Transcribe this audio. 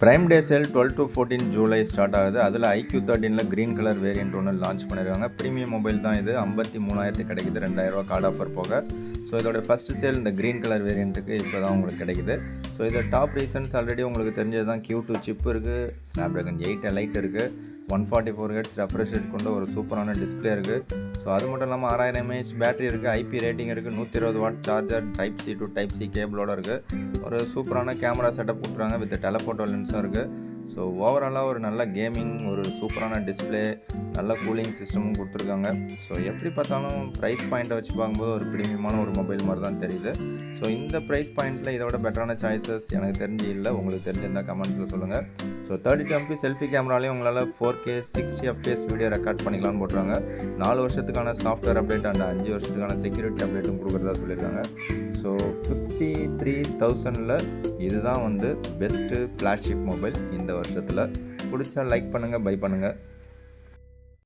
Prime day sale 12 to 14 July start ஆகுது. அதில் iQ13 green colour variant ஒன்று launch பண்ணியிருக்காங்க. ப்ரீமியம் மொபைல் தான் இது. 53,000 கிடைக்குது, 2,000 கார்டு ஆஃபர் போக. ஸோ இதோட ஃபஸ்ட்டு சேல் இந்த க்ரீன் கலர் வேரியண்ட்டுக்கு இப்போ தான் உங்களுக்கு கிடைக்குது. ஸோ இதோட டாப் ரீசன்ஸ் ஆல்ரெடி உங்களுக்கு தெரிஞ்சது தான். Q2 சிப் இருக்குது, ஸ்னாப்ட்ராகன் 8 எலைட் இருக்குது, 144 Hz ரெஃப்ரெஷ் ரேட் கொண்ட ஒரு சூப்பரான டிஸ்பிளே இருக்குது. ஸோ அது மட்டும் இல்லாமல் 6000 mAh பேட்டரி இருக்குது, IP ரேட்டிங் இருக்குது, 120 watt charger, type C to type C கேபிளோட இருக்குது. ஒரு சூப்பரான கேமரா செட்டப் கொடுத்துருக்காங்க, வித் டெலஃபோட்டோ லென்ஸும் இருக்குது. ஸோ ஓவராலாக ஒரு நல்ல கேமிங், ஒரு சூப்பரான டிஸ்பிளே, நல்ல கூலிங் சிஸ்டமும் கொடுத்துருக்காங்க. ஸோ எப்படி பார்த்தாலும் ப்ரைஸ் பாயிண்ட்டை வச்சு பார்க்கும்போது ஒரு ப்ரீமியமான ஒரு மொபைல் மாதிரி தான் தெரியுது. ஸோ இந்த ப்ரைஸ் பாயிண்ட்டில் இதோட பெட்டரான சாய்ஸஸ் எனக்கு தெரிஞ்சு இல்லை. உங்களுக்கு தெரிஞ்சிருந்தால் கமெண்ட்ஸில் சொல்லுங்கள். ஸோ 32 MP செல்ஃபி கேமராலையும் உங்களால் 4K 60 FPS வீடியோ ரெக்கார்ட் பண்ணிக்கலாம்னு போட்டுருவாங்க. 4 வருஷத்துக்கான சாஃப்ட்வேர் அப்டேட் அண்ட் 5 வருஷத்துக்கான செக்யூரிட்டி அப்டேட்டும் கொடுக்குறதா சொல்லியிருக்காங்க. ஸோ 53,000 இதுதான் வந்து பெஸ்ட்டு ஃப்ளாக்ஷிப் மொபைல் இந்த வருஷத்தில். பிடிச்சா லைக் பண்ணுங்கள், பை பண்ணுங்கள்.